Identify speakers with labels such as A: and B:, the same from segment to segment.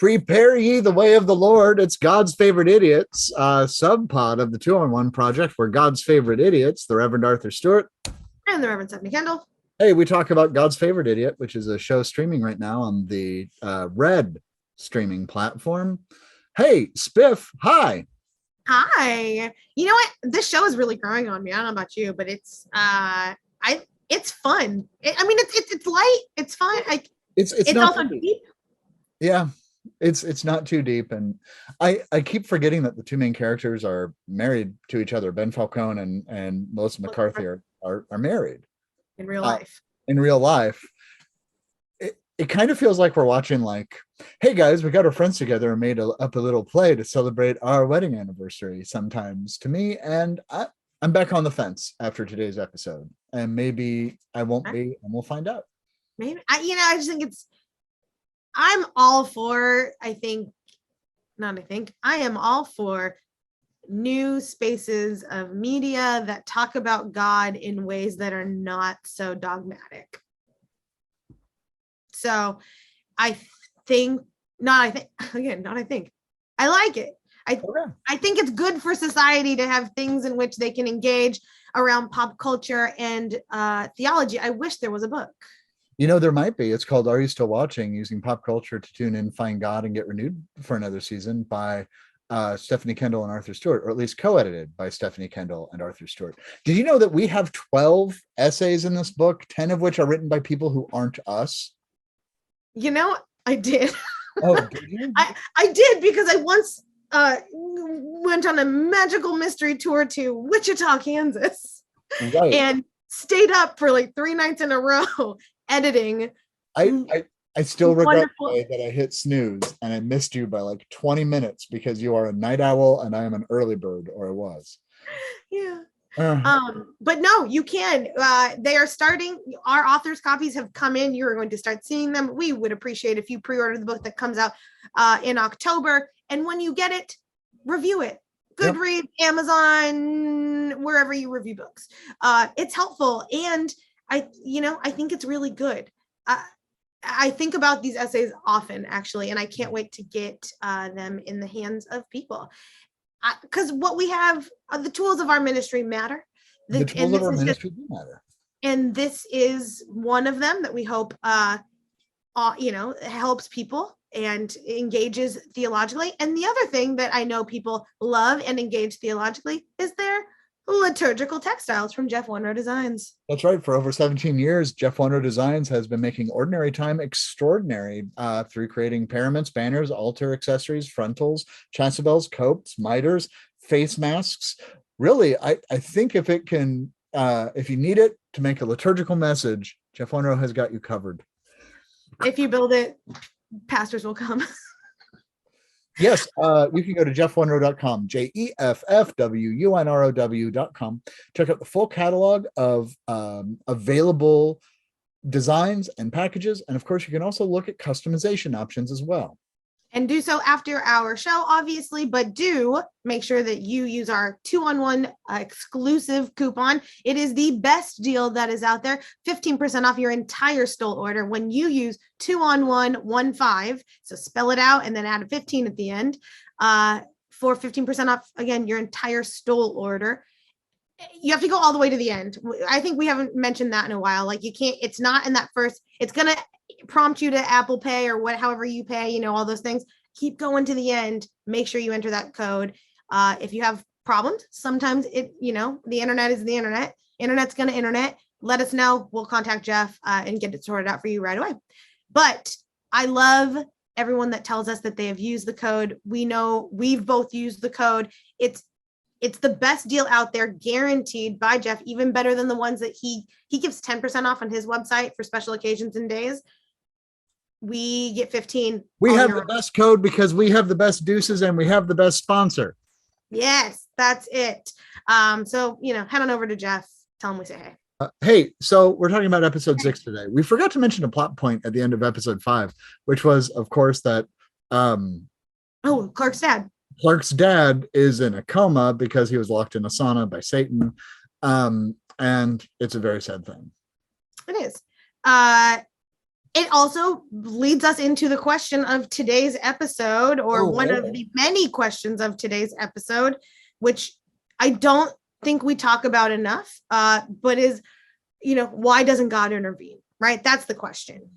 A: Prepare ye the way of the Lord. It's God's favorite idiots, sub-pod of the 2-on-1 project. We're God's favorite idiots, the Reverend Arthur Stewart.
B: And the Reverend Stephanie Kendall.
A: Hey, we talk about God's Favorite Idiot, which is a show streaming right now on the Red streaming platform. Hey, Spiff, hi.
B: Hi. You know what? This show is really growing on me. I don't know about you, but it's it's fun. It's light. It's fun. It's
A: not
B: also deep.
A: Yeah, it's not too deep, and I keep forgetting that the two main characters are married to each other. Ben Falcone and Melissa McCarthy are married
B: in real life.
A: In real life, it kind of feels like we're watching, like, hey guys, we got our friends together and made up a little play to celebrate our wedding anniversary. Sometimes to me, and I'm back on the fence after today's episode, and maybe I won't be, and we'll find out.
B: Maybe I just think I'm all for. I am all for new spaces of media that talk about God in ways that are not so dogmatic. So I like it. I think it's good for society to have things in which they can engage around pop culture and theology. I wish there was a book.
A: There might be. It's called Are You Still Watching? Using Pop Culture to Tune In, Find God, and Get Renewed for Another Season by Stephanie Kendall and Arthur Stewart, or at least co-edited by Stephanie Kendall and Arthur Stewart. Did you know that we have 12 essays in this book, 10 of which are written by people who aren't us?
B: I did.
A: Oh, did you?
B: I did, because I once went on a magical mystery tour to Wichita, Kansas, right, and stayed up for like 3 nights in a row editing.
A: I still regret the day that I hit snooze and I missed you by like 20 minutes because you are a night owl and I am an early bird, or I was.
B: Yeah. But no, you can. They are starting. Our authors' copies have come in. You are going to start seeing them. We would appreciate if you pre-order the book that comes out in October. And when you get it, review it. Goodreads, yep. Amazon, wherever you review books. It's helpful, and I think it's really good. I think about these essays often, actually, and I can't wait to get them in the hands of people. Because what we have, the tools of our ministry matter.
A: The tools of our ministry do matter.
B: And this is one of them that we hope, helps people and engages theologically. And the other thing that I know people love and engage theologically is their liturgical textiles from Jeff Wonrow Designs.
A: That's right. For over 17 years, Jeff Wonrow Designs has been making ordinary time extraordinary through creating paraments, banners, altar accessories, frontals, chasubles, copes, miters, face masks. Really, I think if it can, if you need it to make a liturgical message, Jeff Wonrow has got you covered.
B: If you build it, pastors will come.
A: Yes, you can go to jeffwonrow.com, jeffwunrow.com. Check out the full catalog of available designs and packages. And of course, you can also look at customization options as well.
B: And do so after our show, obviously, but do make sure that you use our 2-on-1 exclusive coupon. It is the best deal that is out there. 15% off your entire Stole order when you use 2-on-1-15. So spell it out and then add a 15 at the end for 15% off, again, your entire Stole order. You have to go all the way to the end. I think we haven't mentioned that in a while. Like, you can't, it's not in that first, it's going to prompt you to Apple Pay or however you pay, all those things. Keep going to the end. Make sure you enter that code. If you have problems, sometimes the internet is the internet. Internet's going to internet. Let us know. We'll contact Jeff and get it sorted out for you right away. But I love everyone that tells us that they have used the code. We know we've both used the code. It's the best deal out there, guaranteed by Jeff, even better than the ones that he gives 10% off on his website for special occasions and days. We get 15.
A: We have the best code because we have the best deuces and we have the best sponsor.
B: Yes, that's it. So, head on over to Jeff. Tell him we say hey.
A: Hey, so we're talking about episode 6 today. We forgot to mention a plot point at the end of episode 5, which was, of course, that
B: Clark's dad.
A: Clark's dad is in a coma because he was locked in a sauna by Satan. And it's a very sad thing.
B: It is. it also leads us into the question of today's episode, or one of the many questions of today's episode, which I don't think we talk about enough, but is, why doesn't God intervene? Right? That's the question.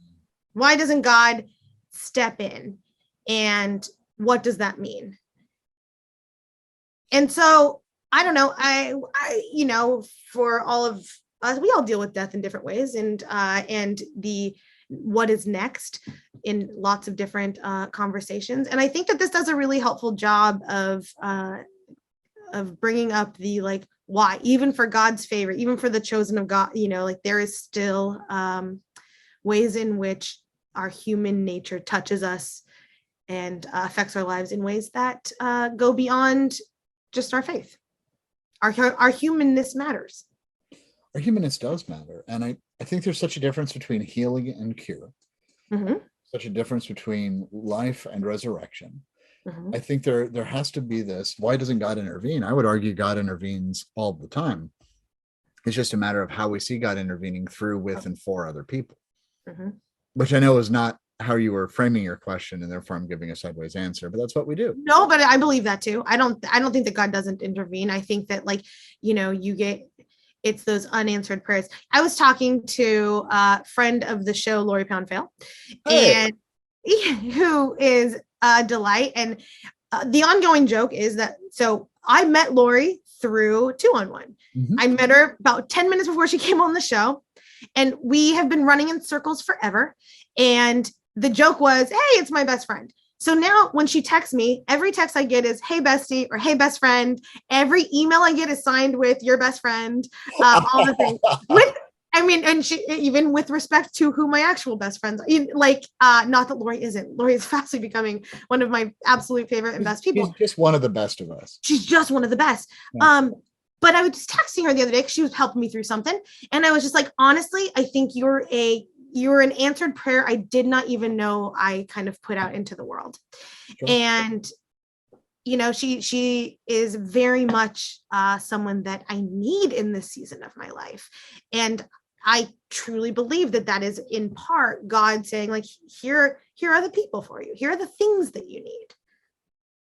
B: Why doesn't God step in? And what does that mean? And so I don't know. I for all of us, we all deal with death in different ways, and the what is next in lots of different conversations. And I think that this does a really helpful job of bringing up the like why, even for God's favor, even for the chosen of God. Like there is still ways in which our human nature touches us and affects our lives in ways that go beyond just our faith. Our humanness matters.
A: Our humanness does matter. And I think there's such a difference between healing and cure.
B: Mm-hmm.
A: Such a difference between life and resurrection.
B: Mm-hmm.
A: I think there has to be this, why doesn't God intervene? I would argue God intervenes all the time. It's just a matter of how we see God intervening through, with, and for other people.
B: Mm-hmm.
A: Which I know is not how you were framing your question, and therefore I'm giving a sideways answer, but that's what we do.
B: No, but I believe that too. I don't think that God doesn't intervene. I think that it's those unanswered prayers. I was talking to a friend of the show, Lori Poundfail, and who is a delight. And the ongoing joke is that, so I met Lori through 2-on-1.
A: Mm-hmm.
B: I met her about 10 minutes before she came on the show, and we have been running in circles forever. And the joke was, hey, it's my best friend. So now when she texts me, every text I get is, hey, bestie, or hey, best friend. Every email I get is signed with your best friend, all the things. And she, even with respect to who my actual best friends are, not that Lori isn't. Lori is fastly becoming one of my absolute favorite and best people.
A: She's just one of the best of us.
B: She's just one of the best. Yeah. But I was just texting her the other day because she was helping me through something. And I was just like, honestly, I think you're an answered prayer I did not even know I kind of put out into the world. Sure. And she is very much someone that I need in this season of my life. And I truly believe that is in part God saying, like, here are the people for you. Here are the things that you need.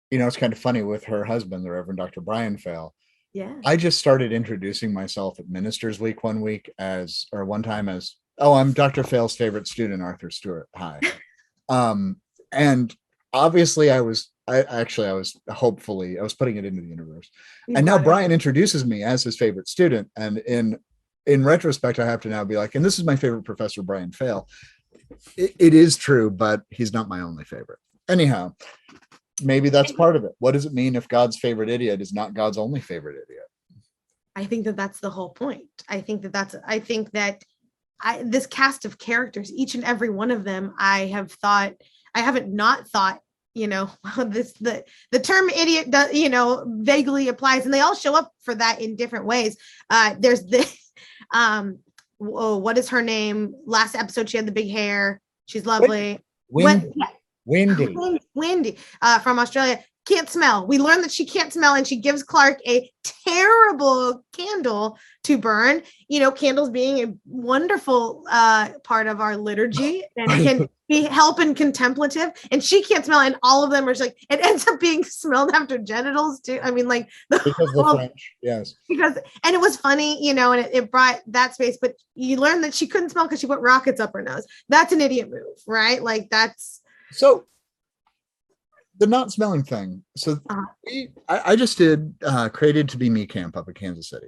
A: It's kind of funny with her husband, the Reverend Dr. Brian Fail.
B: Yeah.
A: I just started introducing myself at Ministers Week one time as, oh, I'm Dr. Fail's favorite student, Arthur Stewart. Hi. And obviously I was putting it into the universe. And now Brian introduces me as his favorite student. And in retrospect, I have to now be like, and this is my favorite professor, Brian Fail. It is true, but he's not my only favorite. Anyhow, maybe that's part of it. What does it mean if God's favorite idiot is not God's only favorite idiot?
B: I think that's the whole point. I think that this cast of characters, each and every one of them, I haven't not thought, the term idiot does, vaguely applies, and they all show up for that in different ways. There's the, what is her name? Last episode, she had the big hair. She's lovely. Wendy from Australia. Can't smell. We learned that she can't smell, and she gives Clark a terrible candle to burn. Candles being a wonderful part of our liturgy and can be help and contemplative. And she can't smell, and all of them are just like, it ends up being smelled after genitals too. I mean, like
A: because the French, yes.
B: And it was funny, and it brought that space. But you learned that she couldn't smell because she put rockets up her nose. That's an idiot move, right? Like that's
A: so. The not smelling thing. So I just did Created to Be Me camp up in Kansas City.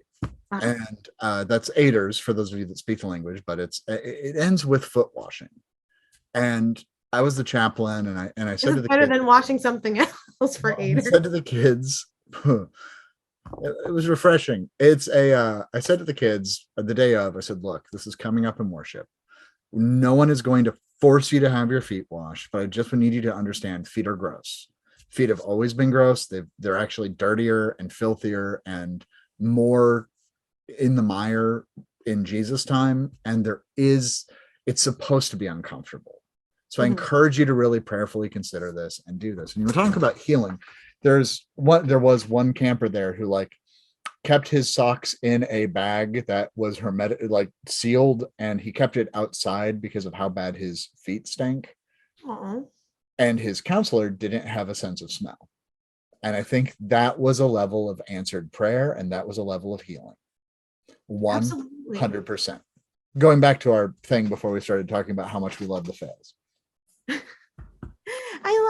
A: And that's Aiders for those of you that speak the language, but it ends with foot washing. And I was the chaplain, and I said to the
B: better
A: kids,
B: than washing something else for Aiders.
A: I said to the kids, it was refreshing. I said to the kids the day of, I said, look, this is coming up in worship. No one is going to force you to have your feet washed, but I just need you to understand feet are gross. Feet have always been gross. They're actually dirtier and filthier and more in the mire in Jesus' time. And it's supposed to be uncomfortable. So I encourage you to really prayerfully consider this and do this. And you were talking about healing. There was one camper there who kept his socks in a bag that was hermetic, like sealed, and he kept it outside because of how bad his feet stank.
B: Uh-uh.
A: And his counselor didn't have a sense of smell. And I think that was a level of answered prayer, and that was a level of healing.
B: Absolutely.
A: 100%. Going back to our thing before we started talking about how much we love the Fays.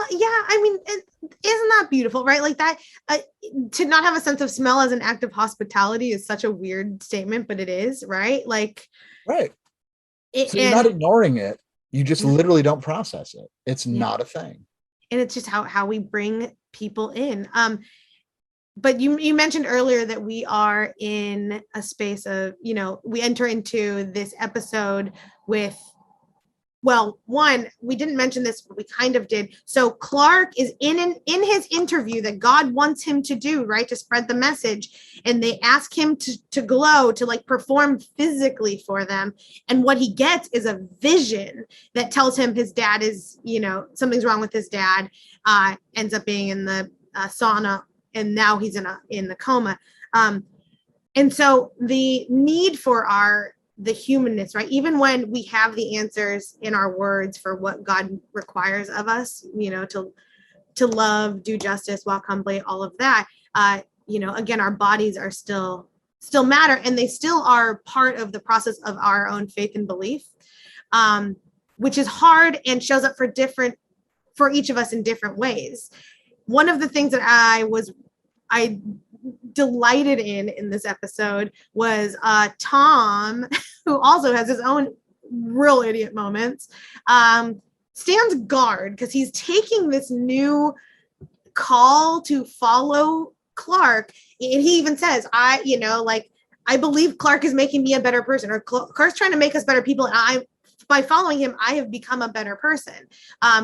B: Yeah, I mean, isn't that beautiful, right? Like that, to not have a sense of smell as an act of hospitality is such a weird statement, but it is, right? Like,
A: Right. So you're not
B: and
A: ignoring it. You just literally don't process it. It's
B: yeah,
A: not a thing.
B: and it's just how we bring people in. But you mentioned earlier that we are in a space of, we enter into this episode with, well, one, we didn't mention this, but we kind of did. So Clark is in his interview that God wants him to do, right, to spread the message, and they ask him to glow, to like perform physically for them, and what he gets is a vision that tells him his dad is, something's wrong with his dad. Ends up being in the sauna, and now he's in the coma. And so the need for the humanness, right? Even when we have the answers in our words for what God requires of us, to love, do justice, walk humbly, all of that, again, our bodies are still matter, and they still are part of the process of our own faith and belief, which is hard and shows up for each of us in different ways. One of the things that I delighted in this episode was Tom, who also has his own real idiot moments, stands guard because he's taking this new call to follow Clark. And he even says, I believe Clark is making me a better person, or Clark's trying to make us better people. And by following him, I have become a better person,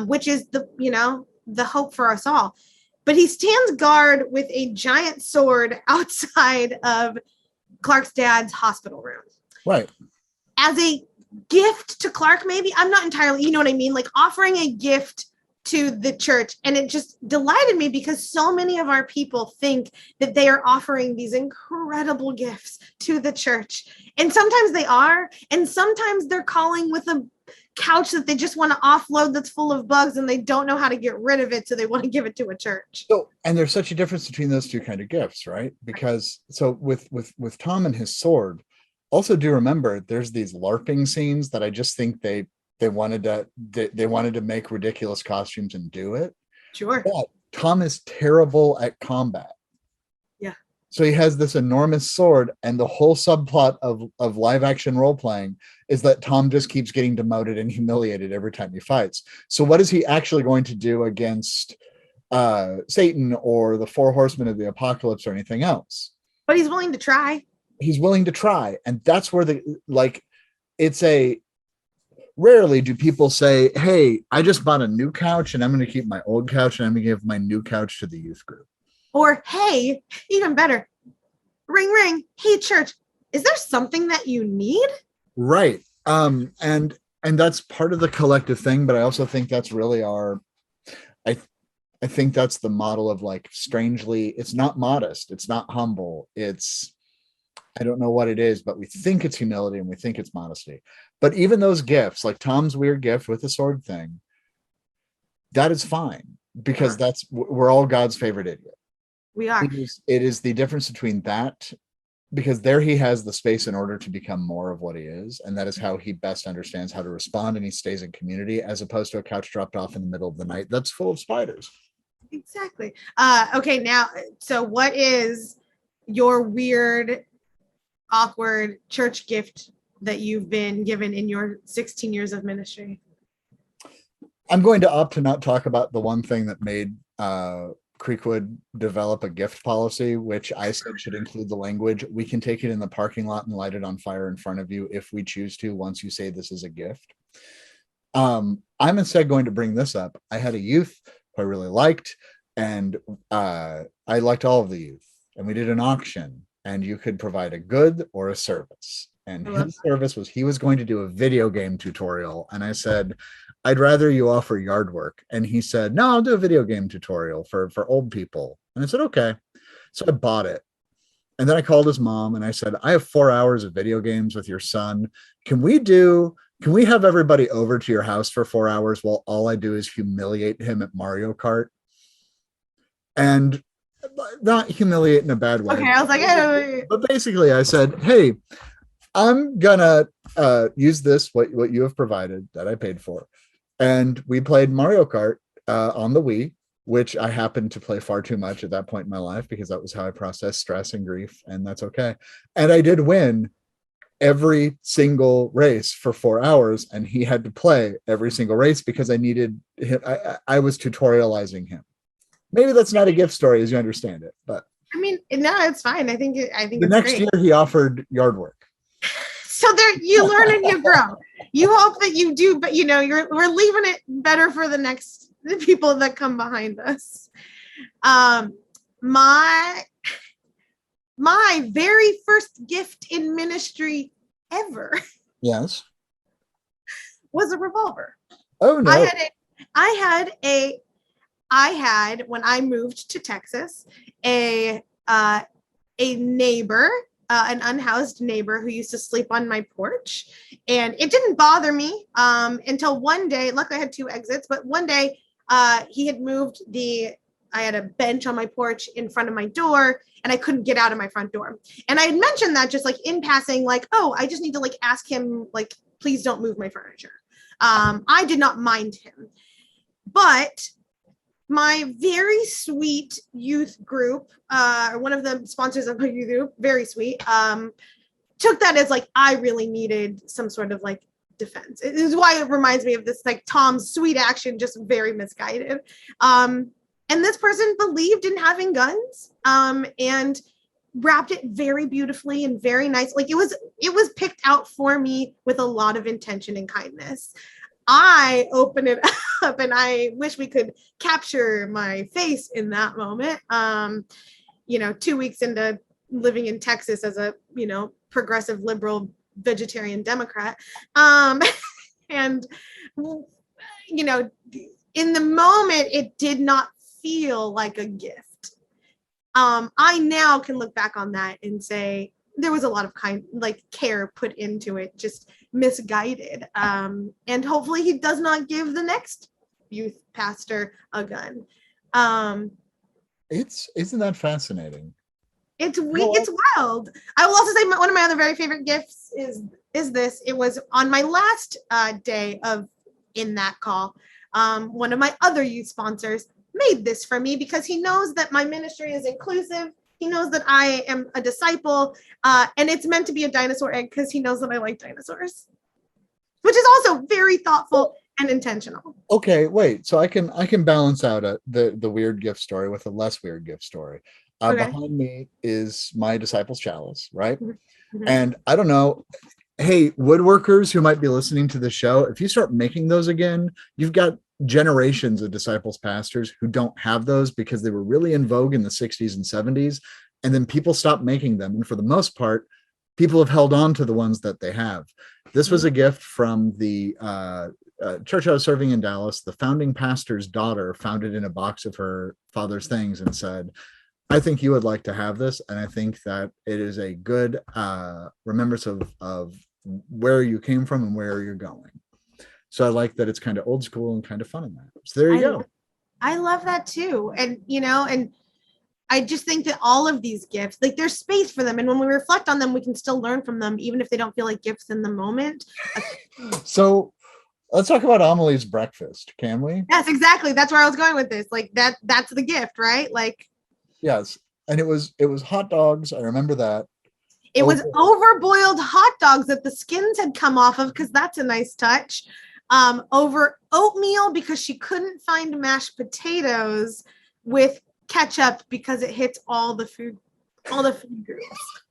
B: which is the hope for us all. But he stands guard with a giant sword outside of Clark's dad's hospital room.
A: Right.
B: As a gift to Clark, maybe? I'm not entirely, you know what I mean? Like offering a gift to the church. And it just delighted me because so many of our people think that they are offering these incredible gifts to the church. And sometimes they are. And sometimes they're calling with a couch that they just want to offload that's full of bugs, and they don't know how to get rid of it, so they want to give it to a church.
A: So, and there's such a difference between those two kind of gifts, right? Because so with Tom and his sword, also do remember there's these LARPing scenes that I just think they wanted to make ridiculous costumes and do it.
B: Sure.
A: But Tom is terrible at combat.
B: Yeah.
A: So he has this enormous sword, and the whole subplot of live action role playing is that Tom just keeps getting demoted and humiliated every time he fights. So what is he actually going to do against Satan or the four horsemen of the apocalypse or anything else?
B: But he's willing to try.
A: He's willing to try. And that's where rarely do people say, hey, I just bought a new couch and I'm going to keep my old couch and I'm going to give my new couch to the youth group.
B: Or, hey, even better, ring, ring. Hey, church, is there something that you need?
A: Right. And that's part of the collective thing, but I also think that's really I think that's the model of like, strangely, it's not modest, it's not humble, I don't know what it is, but we think it's humility and we think it's modesty. But even those gifts, like Tom's weird gift with the sword thing, that is fine, because we're all God's favorite idiot.
B: We are.
A: It is the difference between that, because there he has the space in order to become more of what he is, and that is how he best understands how to respond, and he stays in community, as opposed to a couch dropped off in the middle of the night that's full of spiders.
B: Exactly. Okay, now, so what is your weird, awkward church gift that you've been given in your 16 years of ministry?
A: I'm going to opt to not talk about the one thing that made Creekwood develop a gift policy, which I said should include the language, we can take it in the parking lot and light it on fire in front of you if we choose to, once you say this is a gift. I'm instead going to bring this up. I had a youth who I really liked, and I liked all of the youth, and we did an auction, and you could provide a good or a service. And his service was he was going to do a video game tutorial. And I said, I'd rather you offer yard work. And he said, no, I'll do a video game tutorial for old people. And I said, okay. So I bought it. And then I called his mom and I said, I have 4 hours of video games with your son. Can we have everybody over to your house for 4 hours while all I do is humiliate him at Mario Kart? And not humiliate in a bad way.
B: Okay, I was like, hey.
A: But basically I said, hey, I'm gonna use this, what you have provided that I paid for. And we played Mario Kart on the Wii, which I happened to play far too much at that point in my life because that was how I processed stress and grief, and that's okay. And I did win every single race for 4 hours, and he had to play every single race because I needed him. I was tutorializing him. Maybe that's not a gift story as you understand it, but
B: I mean, no, it's fine. I think
A: the
B: it's
A: next
B: great.
A: year he offered yard work.
B: So there, you learn and you grow. You hope that you do, but you know, we're leaving it better for the people that come behind us. My very first gift in ministry ever
A: Yes.
B: was a revolver.
A: Oh no.
B: I had when I moved to Texas a neighbor, an unhoused neighbor who used to sleep on my porch, and it didn't bother me until one day. Luckily, I had 2 exits, but one day he had moved I had a bench on my porch in front of my door, and I couldn't get out of my front door. And I had mentioned that just like in passing, like, oh, I just need to like ask him, like, please don't move my furniture. I did not mind him, but my very sweet youth group, one of the sponsors of my youth group, very sweet, took that as like I really needed some sort of like defense. It is why it reminds me of this like Tom's sweet action, just very misguided. And this person believed in having guns, and wrapped it very beautifully and very nice. Like it was picked out for me with a lot of intention and kindness. I open it up and I wish we could capture my face in that moment. 2 weeks into living in Texas as a, progressive liberal vegetarian Democrat. And, in the moment, it did not feel like a gift. I now can look back on that and say, there was a lot of care put into it, just misguided. And hopefully he does not give the next youth pastor a gun.
A: Isn't that fascinating?
B: It's wild. I will also say one of my other very favorite gifts is this. It was on my last day of in that call. One of my other youth sponsors made this for me because he knows that my ministry is inclusive. He knows that I am a disciple, and it's meant to be a dinosaur egg because he knows that I like dinosaurs, which is also very thoughtful and intentional.
A: Okay, wait. So I can balance out the weird gift story with a less weird gift story. Okay. Behind me is my disciples chalice, right? Mm-hmm. And I don't know. Hey, woodworkers who might be listening to the show, if you start making those again, you've got generations of disciples pastors who don't have those because they were really in vogue in the 60s and 70s, and then people stopped making them, and for the most part people have held on to the ones that they have. This was a gift from the church I was serving in Dallas. The founding pastor's daughter found it in a box of her father's things and said, I think you would like to have this, and I think that it is a good remembrance of where you came from and where you're going. So I like that it's kind of old school and kind of fun in that. So there you go.
B: I love that too. And, and I just think that all of these gifts, like there's space for them. And when we reflect on them, we can still learn from them, even if they don't feel like gifts in the moment.
A: So let's talk about Amelie's breakfast, can we?
B: Yes, exactly. That's where I was going with this. Like that's the gift, right? Like,
A: yes. And it was hot dogs. I remember that.
B: It was overboiled hot dogs that the skins had come off of, because that's a nice touch. Over oatmeal because she couldn't find mashed potatoes with ketchup because it hits all the food groups.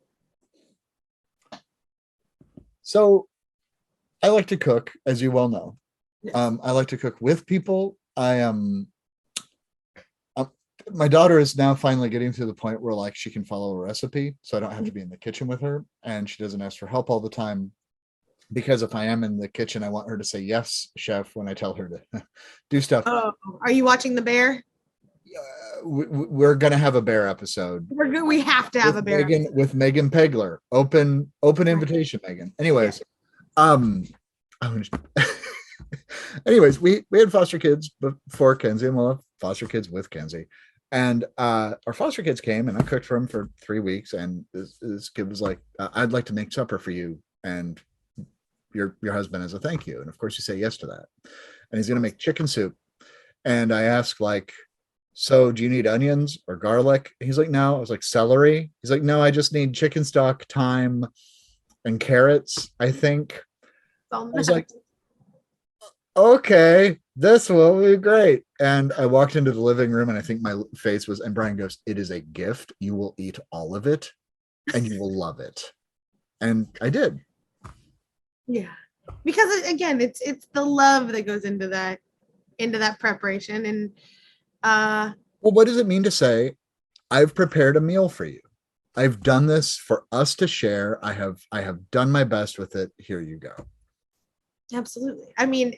A: So I like to cook, as you well know.
B: Yes.
A: I like to cook with people. My daughter is now finally getting to the point where like she can follow a recipe, so I don't have to be in the kitchen with her, and she doesn't ask for help all the time, because if I am in the kitchen, I want her to say yes, chef, when I tell her to do stuff.
B: Oh, are you watching The Bear?
A: we're gonna have a bear episode.
B: We're good. We have to have a bear
A: With Megan Pegler. Open invitation, Megan. Anyways, um, anyways, we had foster kids before Kenzie, and we'll have foster kids with Kenzie. And our foster kids came, and I cooked for them for 3 weeks. And this kid was like, "I'd like to make supper for you and your husband as a thank you." And of course, you say yes to that. And he's going to make chicken soup. And I asked, like, "So do you need onions or garlic?" He's like, "No." I was like, "Celery?" He's like, "No, I just need chicken stock, thyme, and carrots, I think." I was like, "Okay, this will be great." And I walked into the living room, and I think my face was, and Brian goes, "It is a gift. You will eat all of it and you will love it." And I did.
B: Yeah. Because again, it's the love that goes into that preparation. And
A: well, what does it mean to say, "I've prepared a meal for you. I've done this for us to share. I have done my best with it. Here you go."
B: Absolutely. I mean,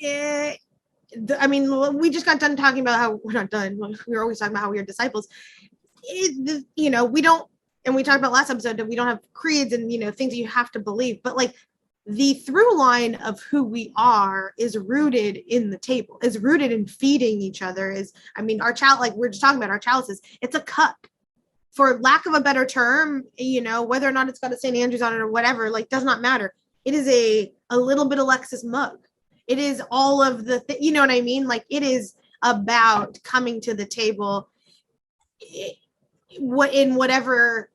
B: I mean, we just got done talking about how we're not done. We were always talking about how we are disciples. You know, we don't, and we talked about last episode that we don't have creeds and, you know, things that you have to believe, but like the through line of who we are is rooted in the table, is rooted in feeding each other. Is, I mean, our child, like we're just talking about our chalices, it's a cup. For lack of a better term, you know, whether or not it's got a St. Andrews on it or whatever, like does not matter. It is a little bit of Lexus mug. It is all of the, you know what I mean? Like it is about coming to the table in whatever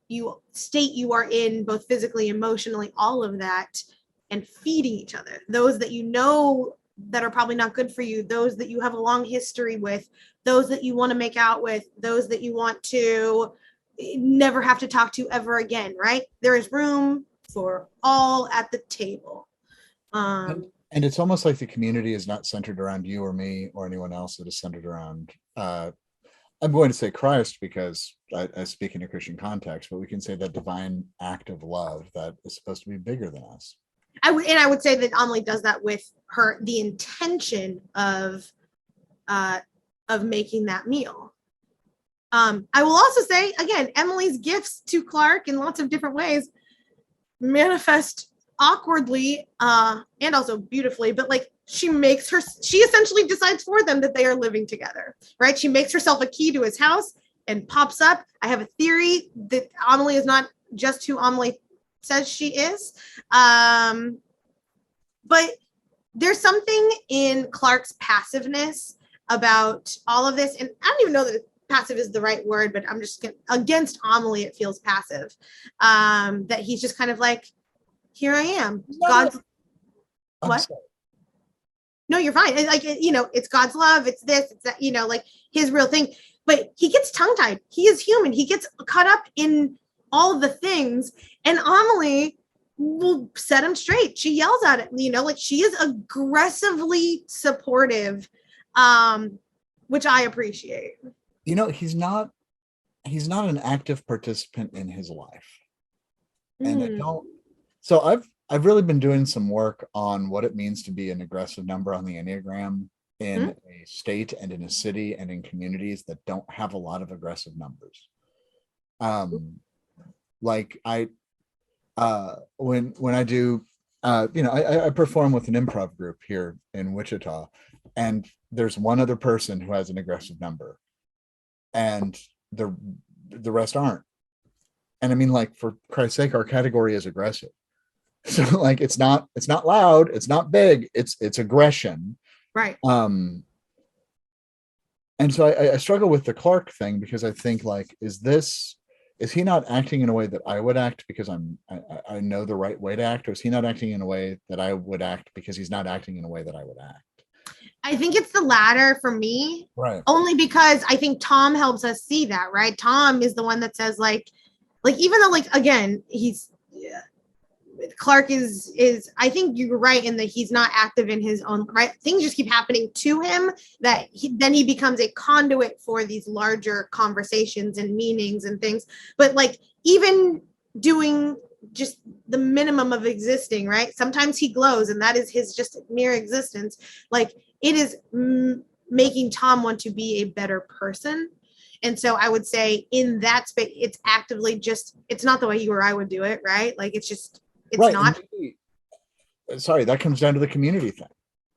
B: state you are in, both physically, emotionally, all of that, and feeding each other. Those that you know that are probably not good for you, those that you have a long history with, those that you want to make out with, those that you want to never have to talk to ever again, right? There is room for all at the table.
A: And it's almost like the community is not centered around you or me or anyone else. It is centered around, I'm going to say Christ because I speak in a Christian context, but we can say that divine act of love that is supposed to be bigger than us.
B: I would say that Amelie does that with the intention of making that meal. I will also say, again, Emily's gifts to Clark in lots of different ways manifest awkwardly and also beautifully, but like she essentially decides for them that they are living together, right? She makes herself a key to his house and pops up. I have a theory that Amelie is not just who Amelie says she is. But there's something in Clark's passiveness about all of this. And I don't even know that passive is the right word, but I'm just against Amelie. It feels passive. That he's just kind of like, here I am. God's what? Sorry. No, you're fine. Like, you know, it's God's love. It's this, it's that, you know, like his real thing. But he gets tongue-tied. He is human. He gets caught up in all of the things. And Amelie will set him straight. She yells at it, you know, like she is aggressively supportive, which I appreciate.
A: You know, he's not an active participant in his life. And I don't, so I've really been doing some work on what it means to be an aggressive number on the Enneagram in a state and in a city and in communities that don't have a lot of aggressive numbers. Like when I do, you know, I perform with an improv group here in Wichita, and there's one other person who has an aggressive number, and the rest aren't. And I mean, like, for Christ's sake, our category is aggressive. So like, it's not loud, it's not big, it's aggression.
B: Right.
A: And so I struggle with the Clark thing because I think, like, is he not acting in a way that I would act because I know the right way to act, or is he not acting in a way that I would act because he's not acting in a way that I would act?
B: I think it's the latter for me.
A: Right.
B: Only because I think Tom helps us see that, right? Tom is the one that says like even though, like, again, Clark is I think you're right in that he's not active in his own right. Things just keep happening to him that then he becomes a conduit for these larger conversations and meanings and things. But like, even doing just the minimum of existing, right? Sometimes he glows, and that is his just mere existence. Like, it is making Tom want to be a better person. And so I would say in that space, it's actively just, it's not the way you or I would do it, right? Like it's just, it's
A: right.
B: not.
A: Sorry, that comes down to the community thing.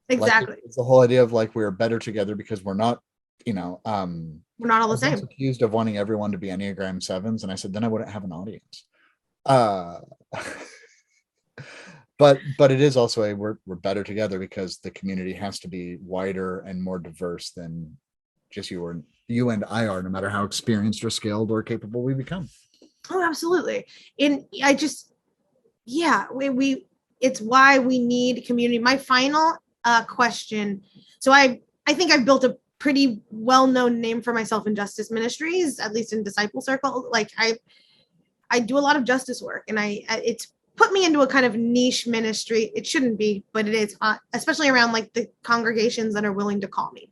B: Exactly.
A: Like, it's the whole idea of like we're better together because we're not, we're
B: not all the same.
A: Accused of wanting everyone to be Enneagram 7s, and I said then I wouldn't have an audience. But it is also we're better together because the community has to be wider and more diverse than just you and I are, no matter how experienced or skilled or capable we become.
B: Oh, absolutely. And I just, yeah, we it's why we need community. My final question. So I think I've built a pretty well-known name for myself in justice ministries, at least in disciple circle. Like I do a lot of justice work, and it's put me into a kind of niche ministry. It shouldn't be, but it is, especially around like the congregations that are willing to call me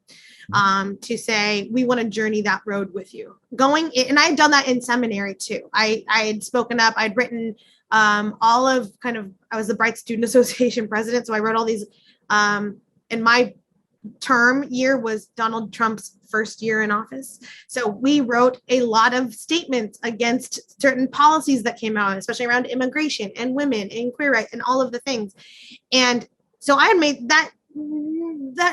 B: to say, we want to journey that road with you. And I had done that in seminary too. I had spoken up, I'd written all of I was the Bright Student Association president. So I wrote all these, and my term year was Donald Trump's first year in office. So we wrote a lot of statements against certain policies that came out, especially around immigration and women and queer rights and all of the things. And so I made that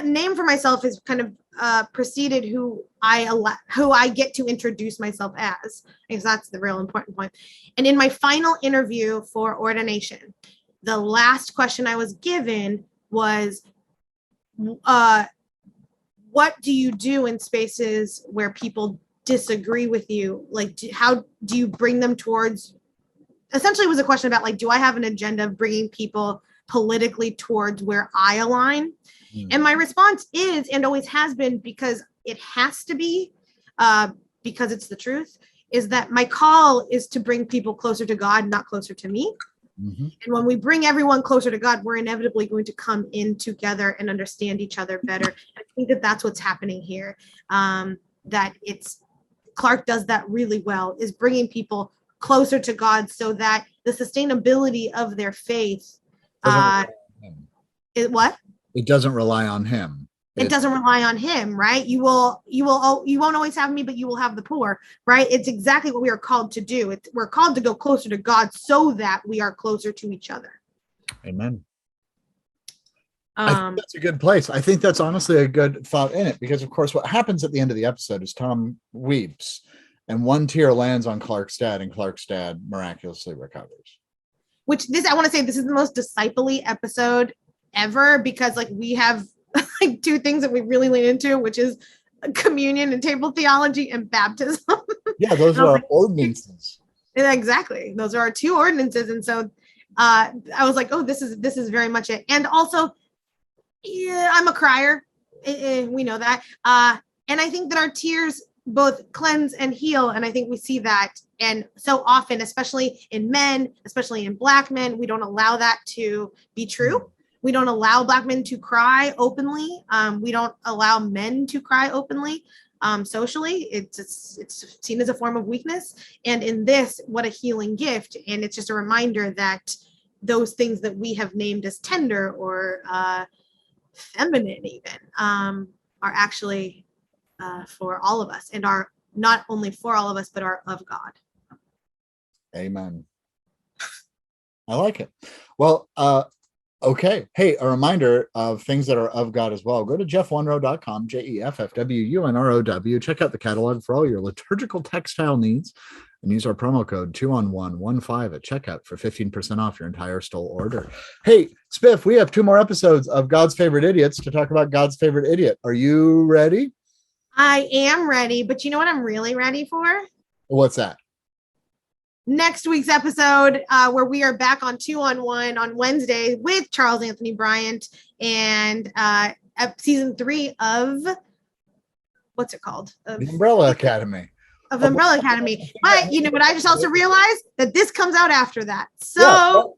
B: name for myself is kind of preceded who I get to introduce myself as, because that's the real important point. And in my final interview for ordination, the last question I was given was, what do you do in spaces where people disagree with you? Like, how do you bring them towards, essentially it was a question about like, do I have an agenda of bringing people politically towards where I align? And my response is, and always has been, because it has to be, because it's the truth, is that my call is to bring people closer to God, not closer to me. Mm-hmm. And when we bring everyone closer to God, we're inevitably going to come in together and understand each other better. I think that that's what's happening here. That Clark does that really well, is bringing people closer to God so that the sustainability of their faith
A: It doesn't rely on him.
B: It doesn't rely on him, right? You won't always have me, but you will have the poor, right? It's exactly what we are called to do. We're called to go closer to God so that we are closer to each other.
A: Amen. I think that's a good place. I think that's honestly a good thought in it, because of course what happens at the end of the episode is Tom weeps and one tear lands on Clark's dad, and Clark's dad miraculously recovers.
B: I want to say this is the most disciple-y episode ever, because like we have like two things that we really lean into, which is communion and table theology and baptism.
A: Yeah, those are our ordinances.
B: Exactly. Those are our two ordinances. And so I was like, oh, this is very much it. And also, yeah, I'm a crier. We know that. And I think that our tears both cleanse and heal. And I think we see that. And so often, especially in men, especially in Black men, we don't allow that to be true. We don't allow Black men to cry openly. We don't allow men to cry openly. Socially, it's seen as a form of weakness. And in this, what a healing gift. And it's just a reminder that those things that we have named as tender or feminine even are actually for all of us, and are not only for all of us, but are of God.
A: Amen. I like it. Well, okay. Hey, a reminder of things that are of God as well. Go to jeffwunrow.com, JEFFWUNROW. Check out the catalog for all your liturgical textile needs and use our promo code 2on115 at checkout for 15% off your entire Stole order. Hey, Spiff, we have 2 more episodes of God's Favorite Idiots to talk about God's favorite idiot. Are you ready?
B: I am ready, but you know what I'm really ready for?
A: What's that?
B: Next week's episode, where we are back on 2-on-1 on Wednesday with Charles Anthony Bryant, and season 3 of, what's it called?
A: The Umbrella Academy.
B: Of Umbrella Academy. But you know what? I just also realized that this comes out after that. So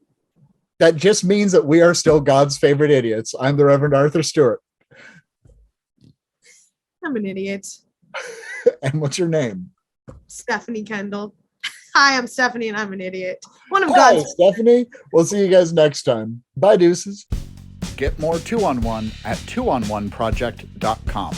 A: that just means that we are still God's favorite idiots. I'm the Reverend Arthur Stewart.
B: I'm an idiot.
A: And what's your name?
B: Stephanie Kendall. Hi, I'm Stephanie, and I'm an idiot. One of
A: Hi,
B: God's.
A: Stephanie. We'll see you guys next time. Bye, deuces. Get more 2-on-1 at 2on1project.com.